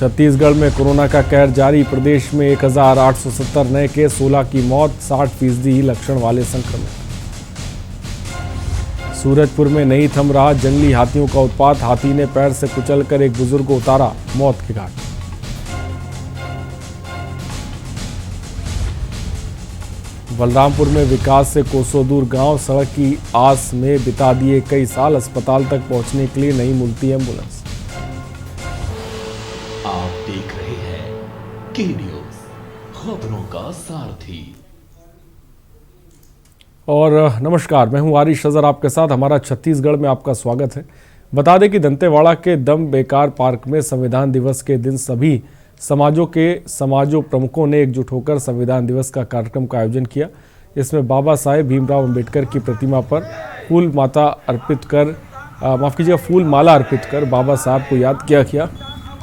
छत्तीसगढ़ में कोरोना का कहर जारी। प्रदेश में 1870 नए केस, 16 की मौत, 60% ही लक्षण वाले संक्रमित। सूरजपुर में नहीं थम रहा जंगली हाथियों का उत्पात। हाथी ने पैर से कुचलकर एक बुजुर्ग को उतारा मौत के घाट। बलरामपुर में विकास से कोसों दूर गांव, सड़क की आस में बिता दिए कई साल। अस्पताल तक पहुंचने के लिए नहीं मिलती एम्बुलेंस। आप देख रहे हैं के न्यूज, खबरों का सारथी। और नमस्कार, मैं हूं आरिश अजहर आपके साथ। हमारा छत्तीसगढ़ में आपका स्वागत है। बता दें कि दंतेवाड़ा के दम बेकार पार्क में संविधान दिवस के दिन सभी समाजों प्रमुखों ने एकजुट होकर संविधान दिवस का कार्यक्रम का आयोजन किया। इसमें बाबा साहेब भीमराव अंबेडकर की प्रतिमा पर फूल माला अर्पित कर बाबा साहब को याद किया गया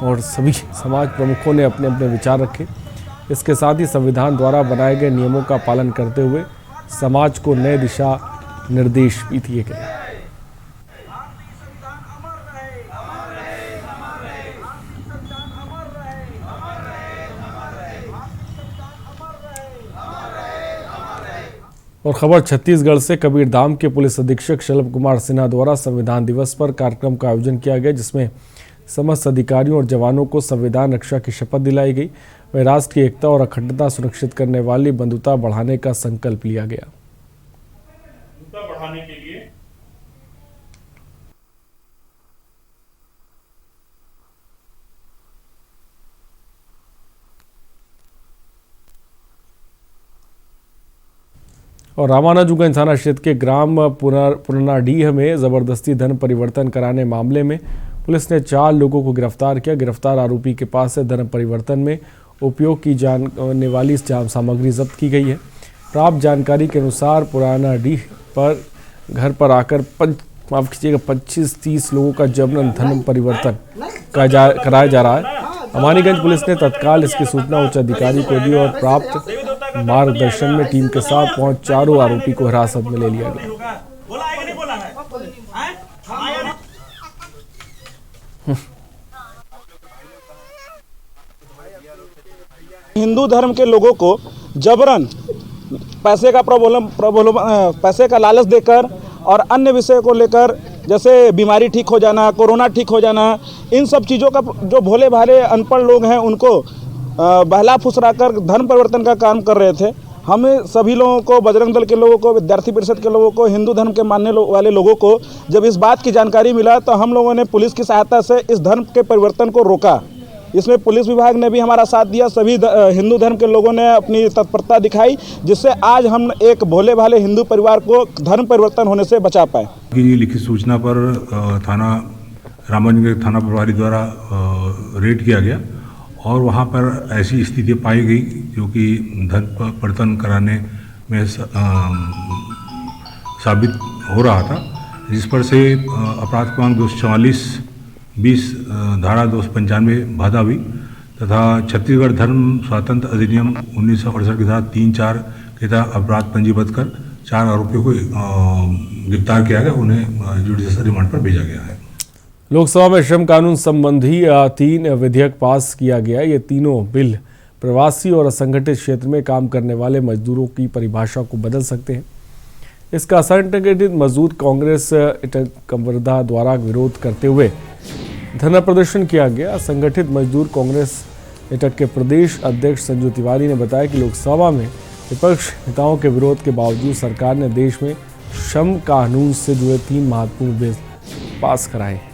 और सभी समाज प्रमुखों ने अपने अपने विचार रखे। इसके साथ ही संविधान द्वारा बनाए गए नियमों का पालन करते हुए समाज को नए दिशा निर्देश भी दिए गए। और खबर छत्तीसगढ़ से। कबीरधाम के पुलिस अधीक्षक शलभ कुमार सिन्हा द्वारा संविधान दिवस पर कार्यक्रम का आयोजन किया गया, जिसमें समस्त अधिकारियों और जवानों को संविधान रक्षा की शपथ दिलाई गई। वह राष्ट्र की एकता और अखंडता सुनिश्चित करने वाली बंधुता बढ़ाने का संकल्प लिया गया। बढ़ाने के लिए और रामानुजगंज थाना क्षेत्र के ग्राम पुरनाडीह में जबरदस्ती धन परिवर्तन कराने मामले में पुलिस ने 4 लोगों को गिरफ्तार किया। गिरफ्तार आरोपी के पास से धन परिवर्तन में उपयोग की जाने वाली सामग्री जब्त की गई है। प्राप्त जानकारी के अनुसार पुरानाडीह पर घर पर आकर 25-30 लोगों का जबरन धन परिवर्तन कराया जा रहा है। अमानीगंज पुलिस ने तत्काल इसकी सूचना उच्च अधिकारी को दी और प्राप्त मार्गदर्शन में टीम के साथ पहुंच चारों आरोपी को हिरासत में ले लिया गया। हिंदू धर्म के लोगों को जबरन पैसे का लालच देकर और अन्य विषय को लेकर, जैसे बीमारी ठीक हो जाना, कोरोना ठीक हो जाना, इन सब चीज़ों का जो भोले भाले अनपढ़ लोग हैं उनको बहला फुसरा कर धर्म परिवर्तन का काम कर रहे थे। हमें सभी लोगों को, बजरंग दल के लोगों को, विद्यार्थी परिषद के लोगों को, हिंदू धर्म के मानने वाले लोगों को जब इस बात की जानकारी मिला तो हम लोगों ने पुलिस की सहायता से इस धर्म के परिवर्तन को रोका। इसमें पुलिस विभाग ने भी हमारा साथ दिया। सभी हिंदू धर्म के लोगों ने अपनी तत्परता दिखाई, जिससे आज हम एक भोले भाले हिंदू परिवार को धर्म परिवर्तन होने से बचा पाए। लिखित सूचना पर रामानुजगंज थाना प्रभारी द्वारा रेड किया गया और वहाँ पर ऐसी स्थिति पाई गई जो कि धन परिवर्तन कराने में साबित हो रहा था, जिस पर से अपराध क्रमांक 244-20 धारा 295 बाधा हुई तथा छत्तीसगढ़ धर्म स्वातंत्र अधिनियम 1968 के तहत 3-4 के तहत अपराध पंजीबद्ध कर 4 आरोपियों को गिरफ्तार किया गया। उन्हें जुडिशियल रिमांड पर भेजा गया है। लोकसभा में श्रम कानून संबंधी 3 विधेयक पास किया गया। ये तीनों बिल प्रवासी और असंगठित क्षेत्र में काम करने वाले मजदूरों की परिभाषा को बदल सकते हैं। इसका असंगठित मजदूर कांग्रेस कंवरदा द्वारा विरोध करते हुए धरना प्रदर्शन किया गया। संगठित मजदूर कांग्रेस इटक के प्रदेश अध्यक्ष संजू तिवारी ने बताया कि लोकसभा में विपक्ष नेताओं के विरोध के बावजूद सरकार ने देश में श्रम कानून से जुड़े 3 महत्वपूर्ण बिल पास कराए हैं।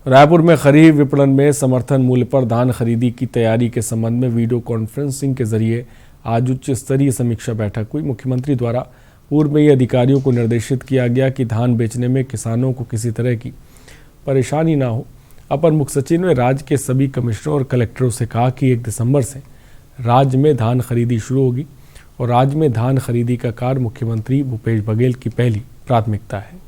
रायपुर में खरीफ विपणन में समर्थन मूल्य पर धान खरीदी की तैयारी के संबंध में वीडियो कॉन्फ्रेंसिंग के जरिए आज उच्च स्तरीय समीक्षा बैठक हुई। मुख्यमंत्री द्वारा पूर्व में ही अधिकारियों को निर्देशित किया गया कि धान बेचने में किसानों को किसी तरह की परेशानी ना हो। अपर मुख्य सचिव ने राज्य के सभी कमिश्नरों और कलेक्टरों से कहा कि 1 दिसंबर से राज्य में धान खरीदी शुरू होगी और राज्य में धान खरीदी का कार्य मुख्यमंत्री भूपेश बघेल की पहली प्राथमिकता है।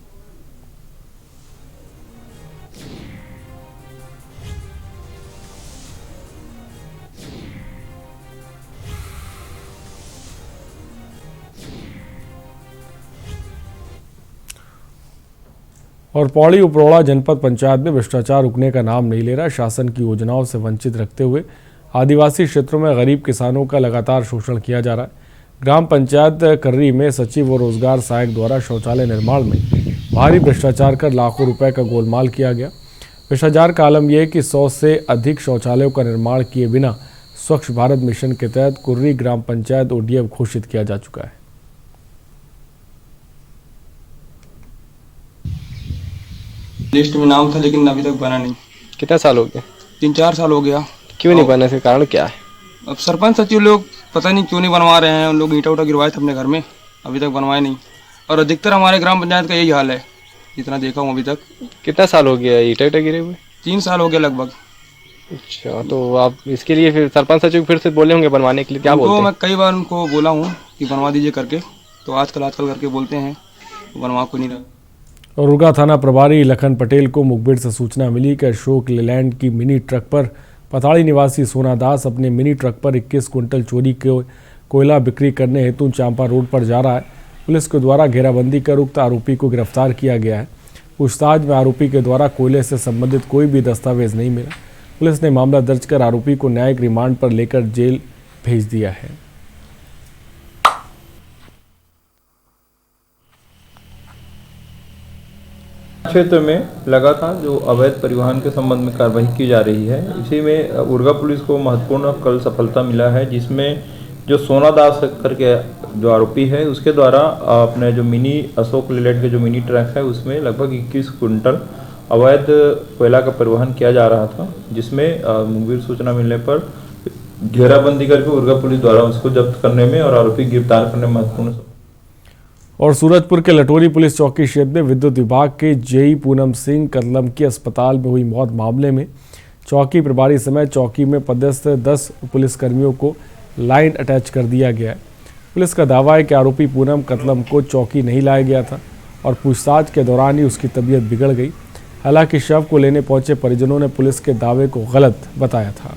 और पौड़ी उपरोड़ा जनपद पंचायत में भ्रष्टाचार रुकने का नाम नहीं ले रहा। शासन की योजनाओं से वंचित रखते हुए आदिवासी क्षेत्रों में गरीब किसानों का लगातार शोषण किया जा रहा है। ग्राम पंचायत कर्री में सचिव व रोजगार सहायक द्वारा शौचालय निर्माण में भारी भ्रष्टाचार कर लाखों रुपए का गोलमाल किया गया। भ्रष्टाचार का आलम यह है कि 100 से अधिक शौचालयों का निर्माण किए बिना स्वच्छ भारत मिशन के तहत कुर्री ग्राम पंचायत ODF घोषित किया जा चुका है। लिस्ट में नाम था लेकिन अभी तक बना नहीं। कितना साल हो गया? 3-4 साल हो गया। क्यों नहीं बनने का कारण क्या है? अब सरपंच सचिव लोग पता नहीं क्यों नहीं बनवा रहे हैं। उन लोग ईंटा उटा गिरवाए थे अपने घर में, अभी तक बनवाए नहीं। और अधिकतर हमारे ग्राम पंचायत का यही हाल है जितना देखा हूँ अभी तक। कितना साल हो गया ईंटा गिरे हुए? 3 साल हो गया लगभग। अच्छा, तो आप इसके लिए फिर सरपंच सचिव फिर से बोले होंगे बनवाने के लिए, क्या बोलते हैं? मैं कई बार उनको बोला हूँ कि बनवा दीजिए करके, तो आजकल करके बोलते हैं, तो बनवा को नहीं रहा। और रुगा थाना प्रभारी लखन पटेल को मुखबिर से सूचना मिली कि अशोक लेलैंड की मिनी ट्रक पर पताड़ी निवासी सोना दास अपने मिनी ट्रक पर 21 क्विंटल चोरी के कोयला बिक्री करने हेतु चांपा रोड पर जा रहा है। पुलिस के द्वारा घेराबंदी कर उक्त आरोपी को गिरफ्तार किया गया है। पूछताछ में आरोपी के द्वारा कोयले से संबंधित कोई भी दस्तावेज नहीं मिला। पुलिस ने मामला दर्ज कर आरोपी को न्यायिक रिमांड पर लेकर जेल भेज दिया है। क्षेत्र में लगातार जो अवैध परिवहन के संबंध में कार्रवाई की जा रही है, इसी में उर्गा पुलिस को महत्वपूर्ण कल सफलता मिला है, जिसमें जो सोना दास करके जो आरोपी है उसके द्वारा अपने जो मिनी अशोक लेलैंड के जो मिनी ट्रक है उसमें लगभग 21 क्विंटल अवैध कोयला का परिवहन किया जा रहा था, जिसमें मुखबिर सूचना मिलने पर घेराबंदी करके उर्गा पुलिस द्वारा उसको जब्त करने में और आरोपी गिरफ्तार करने में महत्वपूर्ण। और सूरजपुर के लटोरी पुलिस चौकी क्षेत्र में विद्युत विभाग के जेई पूनम सिंह कदलम की अस्पताल में हुई मौत मामले में चौकी प्रभारी समेत चौकी में पदस्थ 10 पुलिसकर्मियों को लाइन अटैच कर दिया गया है। पुलिस का दावा है कि आरोपी पूनम कदलम को चौकी नहीं लाया गया था और पूछताछ के दौरान ही उसकी तबीयत बिगड़ गई। हालांकि शव को लेने पहुंचे परिजनों ने पुलिस के दावे को गलत बताया था।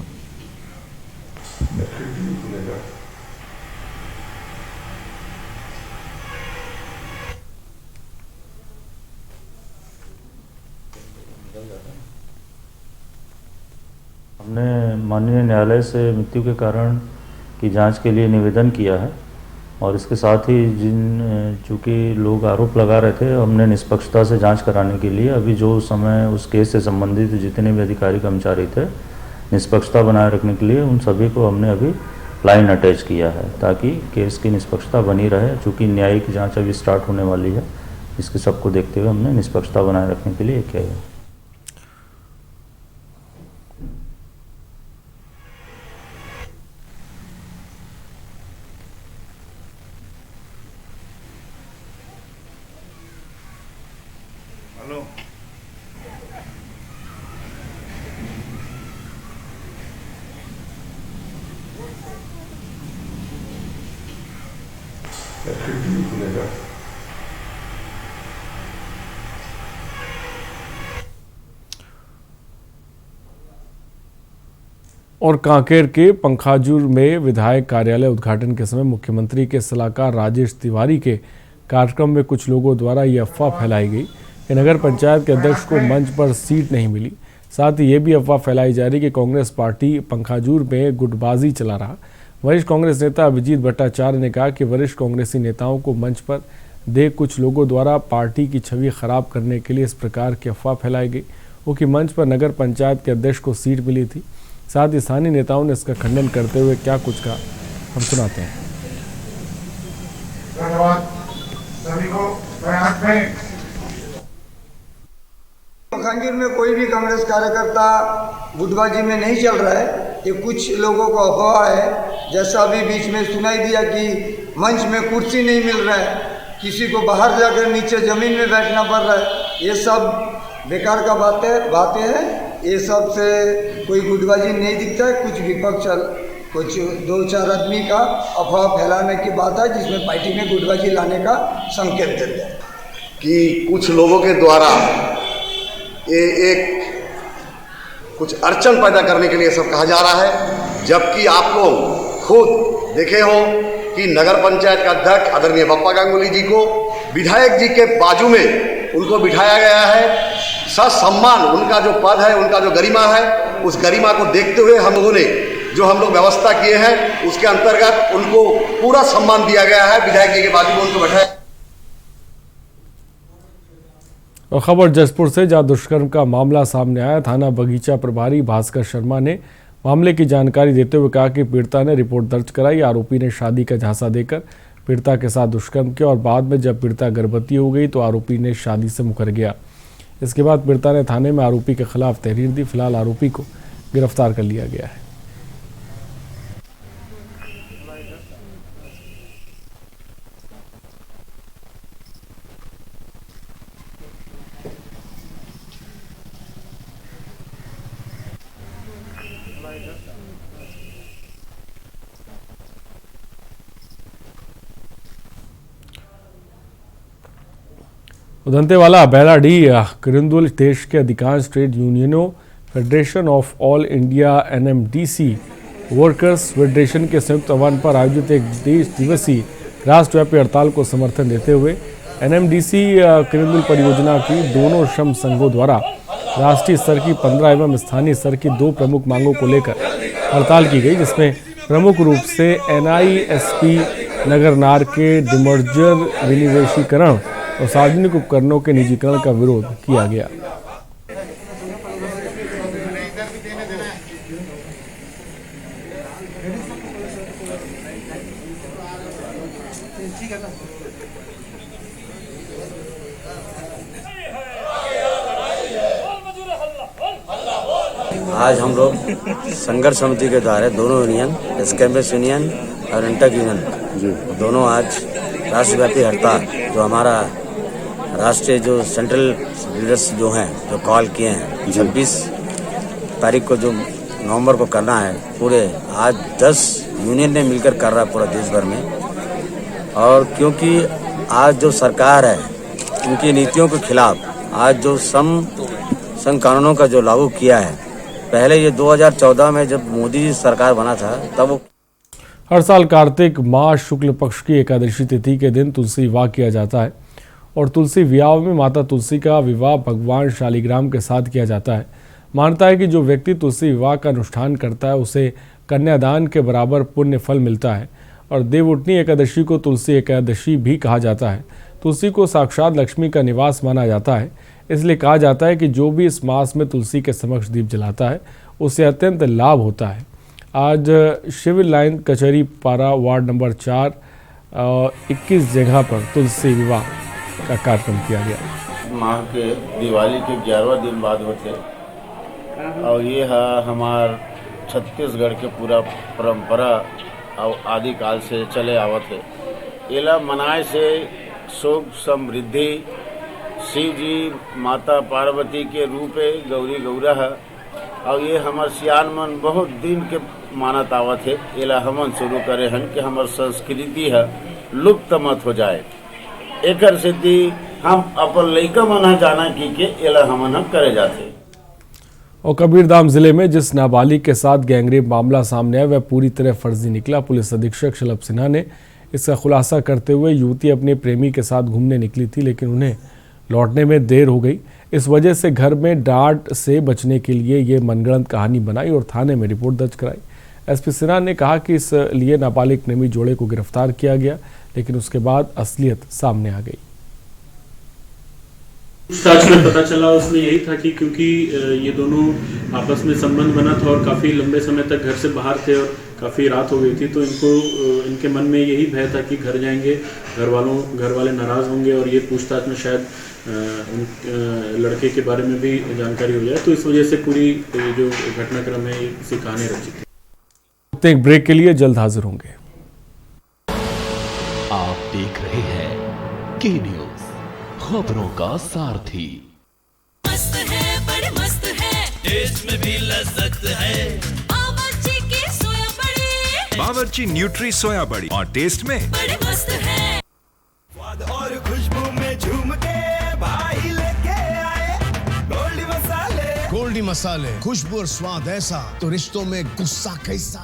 हमने माननीय न्यायालय से मृत्यु के कारण की जांच के लिए निवेदन किया है और इसके साथ ही चूँकि लोग आरोप लगा रहे थे, हमने निष्पक्षता से जांच कराने के लिए अभी जो समय उस केस से संबंधित जितने भी अधिकारी कर्मचारी थे, निष्पक्षता बनाए रखने के लिए उन सभी को हमने अभी लाइन अटैच किया है ताकि केस की निष्पक्षता बनी रहे। चूँकि न्यायिक जाँच अभी स्टार्ट होने वाली है, इसके सबको देखते हुए हमने निष्पक्षता बनाए रखने के लिए किया है। और कांकेर के पंखाजूर में विधायक कार्यालय उद्घाटन के समय मुख्यमंत्री के सलाहकार राजेश तिवारी के कार्यक्रम में कुछ लोगों द्वारा ये अफवाह फैलाई गई कि नगर पंचायत के अध्यक्ष को मंच पर सीट नहीं मिली। साथ ही ये भी अफवाह फैलाई जा रही कि कांग्रेस पार्टी पंखाजूर में गुटबाजी चला रहा। वरिष्ठ कांग्रेस नेता अभिजीत भट्टाचार्य ने कहा कि वरिष्ठ कांग्रेसी नेताओं को मंच पर देख कुछ लोगों द्वारा पार्टी की छवि खराब करने के लिए इस प्रकार की अफवाह फैलाई गई वो कि मंच पर नगर पंचायत के अध्यक्ष को सीट मिली थी। साथ ही स्थानीय नेताओं ने इसका खंडन करते हुए क्या कुछ कहा, हम सुनाते हैं। धन्यवाद सभी को। पंखाजूर में कोई भी कांग्रेस कार्यकर्ता गुटबाजी में नहीं चल रहा है। ये कुछ लोगों को अफवाह है, जैसा अभी बीच में सुनाई दिया कि मंच में कुर्सी नहीं मिल रहा है, किसी को बाहर जाकर नीचे जमीन में बैठना पड़ रहा है। ये सब बेकार का बातें हैं। ये सब से कोई गुटबाजी नहीं दिखता है। कुछ विपक्ष कुछ 2-4 आदमी का अफवाह फैलाने की बात है, जिसमें पार्टी में गुटबाजी लाने का संकेत देते हैं कि कुछ लोगों के द्वारा ये एक कुछ अड़चन पैदा करने के लिए सब कहा जा रहा है, जबकि आप लोग खुद देखे हो कि नगर पंचायत का अध्यक्ष आदरणीय बप्पा गांगुली जी को विधायक जी के बाजू में उनको बिठाया गया है। सम्मान उनका जो पद है, उनका जो गरिमा है, उस गरिमा को देखते हुए हम लोगों ने जो हम लोग व्यवस्था किए हैं उसके अंतर्गत उनको पूरा सम्मान दिया गया है। विधायक जी के बाजू में उनको बैठाया। और खबर जसपुर से, जहां दुष्कर्म का मामला सामने आया। थाना बगीचा प्रभारी भास्कर शर्मा ने मामले की जानकारी देते हुए कहा कि पीड़िता ने रिपोर्ट दर्ज कराई। आरोपी ने शादी का झांसा देकर पीड़िता के साथ दुष्कर्म किया और बाद में जब पीड़िता गर्भवती हो गई तो आरोपी ने शादी से मुकर गया। इसके बाद पीड़िता ने थाने में आरोपी के खिलाफ तहरीर दी। फिलहाल आरोपी को गिरफ्तार कर लिया गया है। दंतेवाला, बेलाडीह, किरंदुल देश के अधिकांश ट्रेड यूनियनों, federation of all India NMDC workers federation के संयुक्त आह्वान पर आयोजित एक देश दिवसीय राष्ट्रव्यापी हड़ताल को समर्थन देते हुए NMDC किरंदुल परियोजना की दोनों श्रम संघों द्वारा राष्ट्रीय स्तर की 15 एवं स्थानीय स्तर की 2 प्रमुख मांगों को लेकर हड़ताल की गई, जिसमें प्रमुख रूप से NISP नगरनार के डिमर्जर, विनिवेशीकरण और सार्वजनिक उपकरणों के निजीकरण का विरोध किया गया। आज हम लोग संघर्ष समिति के द्वारा दोनों यूनियन, एसकेएमएस यूनियन और इंटक यूनियन, दोनों आज राष्ट्रव्यापी हड़ताल जो हमारा राष्ट्रीय जो सेंट्रल लीडर्स जो हैं जो कॉल किए हैं 26 तारीख को जो नवंबर को करना है, पूरे आज 10 यूनियन ने मिलकर कर रहा है पूरा देश भर में। और क्योंकि आज जो सरकार है उनकी नीतियों के खिलाफ आज जो संघ कानूनों का जो लागू किया है, पहले ये 2014 में जब मोदी जी सरकार बना था तब वो हर साल कार्तिक मास शुक्ल पक्ष की एकादशी तिथि के दिन तुलसी विवाह किया जाता है और तुलसी विवाह में माता तुलसी का विवाह भगवान शालिग्राम के साथ किया जाता है। मानता है कि जो व्यक्ति तुलसी विवाह का अनुष्ठान करता है उसे कन्यादान के बराबर पुण्य फल मिलता है और देवउठनी एकादशी को तुलसी एकादशी भी कहा जाता है। तुलसी को साक्षात लक्ष्मी का निवास माना जाता है, इसलिए कहा जाता है कि जो भी इस मास में तुलसी के समक्ष दीप जलाता है उसे अत्यंत लाभ होता है। आज सिविल लाइन कचहरी पारा वार्ड नंबर 4 21 जगह पर तुलसी विवाह का कार्यक्रम किया गया। माह के दिवाली के 11वां दिन बाद होते और ये है हमार छत्तीसगढ़ के पूरा परंपरा और आदिकाल से चले आवत है। एला मनाए से सुख समृद्धि शिव जी माता पार्वती के रूप है, गौरी गौरा है और ये हमार सियान मन बहुत दिन के मानत आवत है। एला हमन शुरू करे हन कि हमार संस्कृति है लुप्त मत हो जाए। एकर सेती हम अपन लइका मन जाना कि एला हमन हम करे जाते। और कबीरधाम जिले में जिस नाबालिग के साथ गैंगरेप मामला सामने आया वह पूरी तरह फर्जी निकला। पुलिस अधीक्षक शलभ सिन्हा ने इसका खुलासा करते हुए युवती अपने प्रेमी के साथ घूमने निकली थी, लेकिन उन्हें लौटने में देर हो गई। इस वजह से घर में डांट से बचने के लिए ये मनगढ़ंत कहानी बनाई और थाने में रिपोर्ट दर्ज कराई। एसपी सिन्हा ने कहा कि इस लिए नाबालिग प्रेमी जोड़े को गिरफ्तार किया गया, लेकिन उसके बाद असलियत सामने आ गई। पूछताछ में पता चला उसमें यही था कि क्योंकि ये दोनों आपस में संबंध बना था और काफ़ी लंबे समय तक घर से बाहर थे और काफ़ी रात हो गई थी, तो इनके मन में यही भय था कि घर जाएंगे घर वाले नाराज़ होंगे और ये पूछताछ में शायद लड़के के बारे में भी जानकारी हो जाए, तो इस वजह से पूरी जो घटनाक्रम है इसी कहानी रची थी। एक ब्रेक के लिए जल्द हाजिर होंगे। आप देख रहे हैं के न्यूज़, खबरों का सारथी। मस्त है, बड़े मस्त है, टेस्ट में भी लज्जत है। बावर्ची की सोया बड़ी, बावर्ची न्यूट्री सोया बड़ी और टेस्ट में बड़े मस्त है। स्वाद और खुशबू में झूम के भाई लेके आए गोल्डी मसाले। गोल्डी मसाले, खुशबू और स्वाद ऐसा तो रिश्तों में गुस्सा कैसा।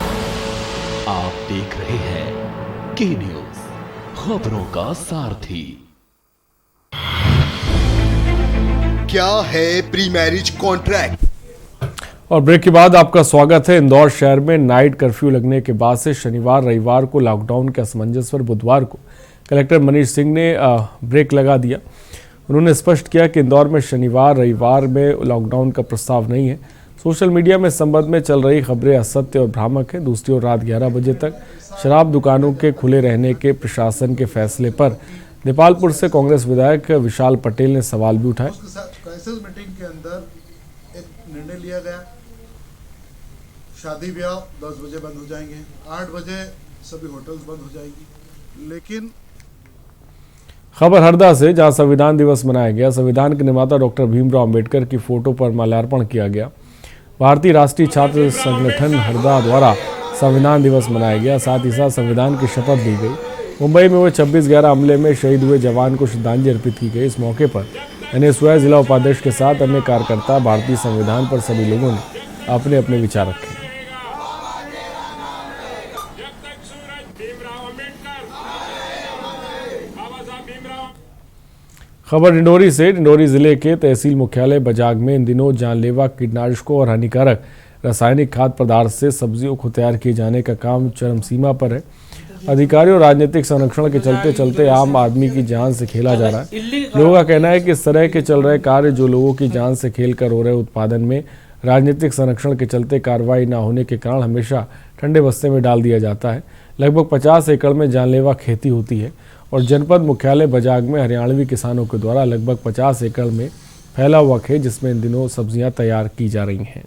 आप देख रहे हैं के न्यूज़, खबरों का सारथी। क्या है प्री मैरिज कॉन्ट्रैक्ट। और ब्रेक के बाद आपका स्वागत है। इंदौर शहर में नाइट कर्फ्यू लगने के बाद से शनिवार रविवार को लॉकडाउन के असमंजस पर बुधवार को कलेक्टर मनीष सिंह ने ब्रेक लगा दिया। उन्होंने स्पष्ट किया कि इंदौर में शनिवार रविवार में लॉकडाउन का प्रस्ताव नहीं है। सोशल मीडिया में इस संबंध में चल रही खबरें असत्य और भ्रामक है। दूसरी ओर रात 11 बजे तक शराब दुकानों के खुले रहने के प्रशासन के फैसले पर नेपालपुर से कांग्रेस विधायक विशाल पटेल ने सवाल भी उठाए। क्राइसिस मीटिंग के अंदर एक निर्णय लिया गया, शादी ब्याह 10 बजे बंद हो जाएंगे, 8 बजे सभी होटल्स बंद हो जाएगी। लेकिन खबर हरदा से, जहां संविधान दिवस मनाया गया। संविधान के निर्माता डॉक्टर भीमराव अंबेडकर की फोटो पर माल्यार्पण किया गया। भारतीय राष्ट्रीय छात्र संगठन हरदा द्वारा संविधान दिवस मनाया गया। साथ ही साथ संविधान की शपथ ली गई। मुंबई में हुए 26/11 हमले में शहीद हुए जवान को श्रद्धांजलि अर्पित की गई। इस मौके पर NSY जिला उपाध्यक्ष के साथ अन्य कार्यकर्ता भारतीय संविधान पर सभी लोगों ने अपने अपने विचार रखे। खबर डिंडोरी से। डिंडोरी जिले के तहसील मुख्यालय बजाग में इन दिनों जानलेवा कीटनाशकों और हानिकारक रासायनिक खाद्य पदार्थ से सब्जियों को तैयार किए जाने का काम चरम सीमा पर है। अधिकारियों और राजनीतिक संरक्षण के चलते चलते आम आदमी की जान से खेला जा रहा है। लोगों का कहना है कि इस तरह के चल रहे कार्य जो लोगों की जान से खेल कर हो रहे उत्पादन में राजनीतिक संरक्षण के चलते कार्रवाई न होने के कारण हमेशा ठंडे बस्ते में डाल दिया जाता है। लगभग 50 एकड़ में जानलेवा खेती होती है और जनपद मुख्यालय बजाग में हरियाणवी किसानों के द्वारा लगभग 50 एकड़ में फैला हुआ खेत जिसमें इन दिनों सब्जियां तैयार की जा रही हैं।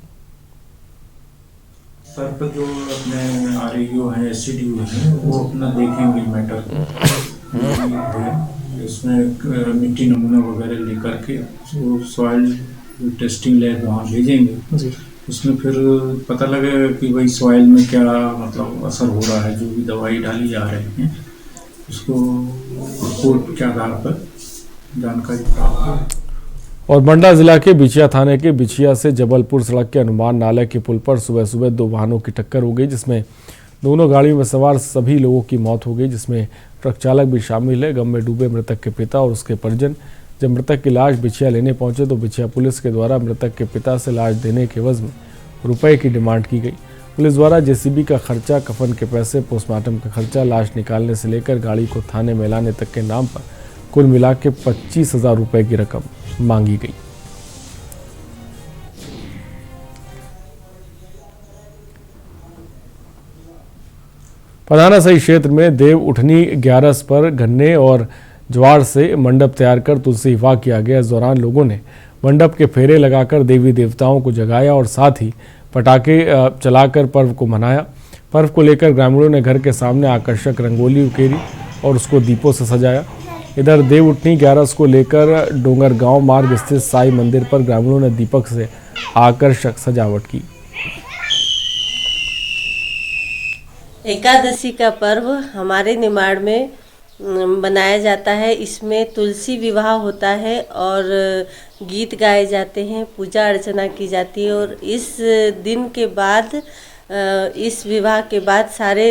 सर पर जो अपने RAO है, SCDO है, वो अपना देखेंगे मैटर है। इसमें मिट्टी नमूना वगैरह लेकर के वो सॉइल टेस्टिंग लैब वहाँ भेजेंगे। उसमें फिर पता लगेगा कि भाई सॉइल में क्या मतलब असर हो रहा है। जो भी दवाई डाली जा रही है उसको रिपोर्ट के आधार पर जानकारी प्राप्त हो। और मंडला जिला के बिछिया थाने के बिछिया से जबलपुर सड़क के हनुमान नाले के पुल पर सुबह सुबह 2 वाहनों की टक्कर हो गई, जिसमें दोनों गाड़ियों में सवार सभी लोगों की मौत हो गई, जिसमें ट्रक चालक भी शामिल है। गम में डूबे मृतक के पिता और उसके परिजन जब मृतक की लाश बिछिया लेने पहुंचे तो बिछिया पुलिस के द्वारा मृतक के पिता से लाश देने के एवज में रुपए की डिमांड की गई। पुलिस द्वारा JCB का खर्चा, कफन के पैसे, पोस्टमार्टम का खर्चा, लाश निकालने से लेकर गाड़ी को थाने में लाने तक के नाम पर कुल मिला के 25,000 रुपए की रकम मांगी गई। पधाना सही क्षेत्र में देव उठनी 11 पर गन्ने और ज्वार से मंडप तैयार कर तुलसी विवाह किया गया। इस दौरान लोगों ने मंडप के फेरे लगाकर देवी देवताओं को जगाया और साथ ही पटाखे चलाकर पर्व को मनाया। पर्व को लेकर ग्रामीणों ने घर के सामने आकर्षक रंगोली उकेरी और उसको दीपों से सजाया। इधर देव उठनी 11 को लेकर डोंगरगांव मार्ग स्थित साई मंदिर पर ग्रामीणों ने दीपक से आकर्षक सजावट की। एकादशी का पर्व हमारे निमाड़ में बनाया जाता है। इसमें तुलसी विवाह होता है और गीत गाए जाते हैं, पूजा अर्चना की जाती है और इस दिन के बाद इस विवाह के बाद सारे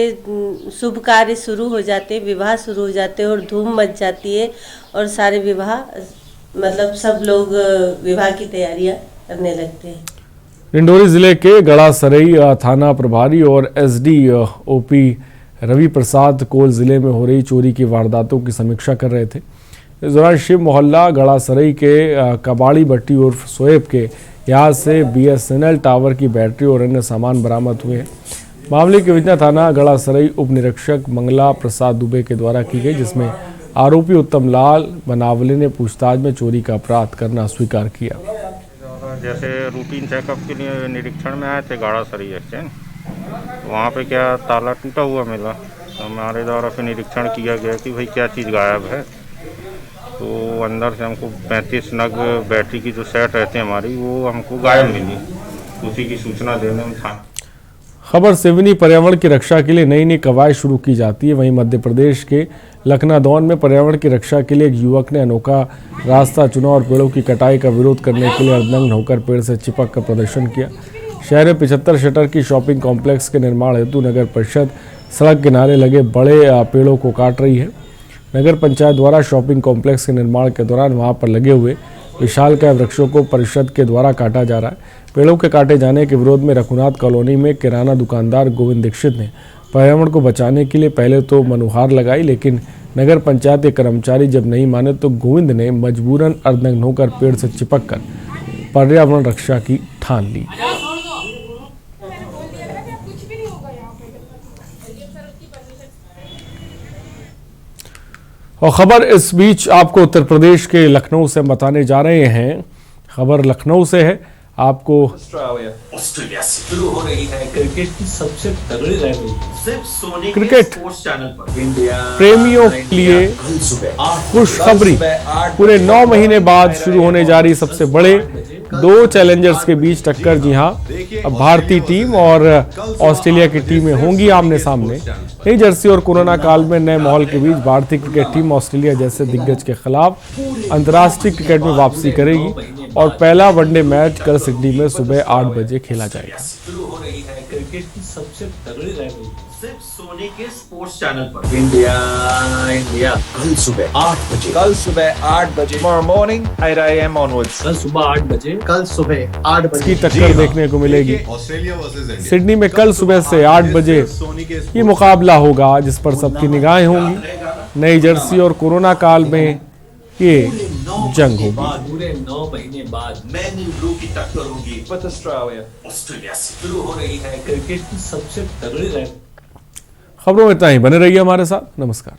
शुभ कार्य शुरू हो जाते हैं, विवाह शुरू हो जाते हैं और धूम मच जाती है और सारे विवाह मतलब सब लोग विवाह की तैयारियां करने लगते हैं। डिंडोरी जिले के गड़ासरई थाना प्रभारी और SDOP रवि प्रसाद कोल जिले में हो रही चोरी की वारदातों की समीक्षा कर रहे थे। इस दौरान शिव मोहल्ला गड़ासरई के कबाड़ी भट्टी उर्फ सोएब के यहाँ से BSNL टावर की बैटरी और अन्य सामान बरामद हुए हैं। मामले की विवेचना थाना गड़ासरई उप निरीक्षक मंगला प्रसाद दुबे के द्वारा की गई, जिसमें आरोपी उत्तम लाल बनावले ने पूछताछ में चोरी का अपराध करना स्वीकार किया। जैसे रूटीन चेकअप के लिए निरीक्षण में आए थे गड़ासरई एक्सचेंज, वहाँ पे क्या ताला टूटा हुआ मिला। तो हमारे द्वारा फिर निरीक्षण किया गया कि भाई क्या चीज़ गायब है। तो अंदर से हमको 35 नग बैटरी की जो सेट रहते हैं हमारी, वो हमको गायब मिली। उसी की सूचना देने में था। खबर सिवनी पर्यावरण की रक्षा के लिए नई नई कवायद शुरू की जाती है। वहीं मध्य प्रदेश के लखनादौन में पर्यावरण की रक्षा के लिए एक युवक ने अनोखा रास्ता चुना और पेड़ों की कटाई का विरोध करने के लिए अर्धनग्न होकर पेड़ से चिपक कर प्रदर्शन किया। शहर में 75 शटर की शॉपिंग कॉम्प्लेक्स के निर्माण हेतु नगर परिषद सड़क किनारे लगे बड़े पेड़ों को काट रही है। नगर पंचायत द्वारा शॉपिंग कॉम्प्लेक्स के निर्माण के दौरान वहां पर लगे हुए विशालकाय वृक्षों को परिषद के द्वारा काटा जा रहा है। पेड़ों के काटे जाने के विरोध में रघुनाथ कॉलोनी में किराना दुकानदार गोविंद दीक्षित ने पर्यावरण को बचाने के लिए पहले तो मनुहार लगाई, लेकिन नगर पंचायत के कर्मचारी जब नहीं माने तो गोविंद ने मजबूरन अर्धनग्न होकर पेड़ से चिपक कर पर्यावरण रक्षा की ठान ली। और खबर इस बीच आपको उत्तर प्रदेश के लखनऊ से बताने जा रहे हैं। खबर लखनऊ से है। आपको ऑस्ट्रेलिया से शुरू हो रही है क्रिकेट की सबसे तगड़ी रैली सिर्फ सोनी क्रिकेट स्पोर्ट्स चैनल पर। इंडिया प्रेमियों के लिए खुशखबरी, पूरे 9 महीने बाद शुरू होने जा रही सबसे बड़े 2 चैलेंजर्स के बीच टक्कर। जी हां, अब भारतीय टीम और ऑस्ट्रेलिया की टीमें होंगी आमने सामने। नई जर्सी और कोरोना काल में नए माहौल के बीच भारतीय क्रिकेट टीम ऑस्ट्रेलिया जैसे दिग्गज के खिलाफ अंतर्राष्ट्रीय क्रिकेट में वापसी करेगी और पहला वनडे मैच कल सिडनी में सुबह 8 बजे खेला जाएगा। शुरू हो रही है क्रिकेट की सबसे तगड़ी रैली सिर्फ सोनी के स्पोर्ट्स चैनल पर। इंडिया कल सुबह 8 बजे, कल सुबह 8 बजे, मॉर्निंग 8 AM ऑनवर्ड्स, कल सुबह 8 बजे, कल सुबह 8 बजे की टक्कर देखने को मिलेगी। ऑस्ट्रेलिया वर्सेस इंडिया सिडनी में कल सुबह से 8 बजे ये मुकाबला होगा, जिस पर सबकी निगाहें होंगी। नई जर्सी और कोरोना काल में ये जंग होगी। पूरे 9 महीने बाद मैन इन ब्लू की टक्कर होगी ऑस्ट्रेलिया से। शुरू हो रही है क्रिकेट की सबसे तगड़ी रैली। खबरों में इतना ही, बने रहिए हमारे साथ। नमस्कार।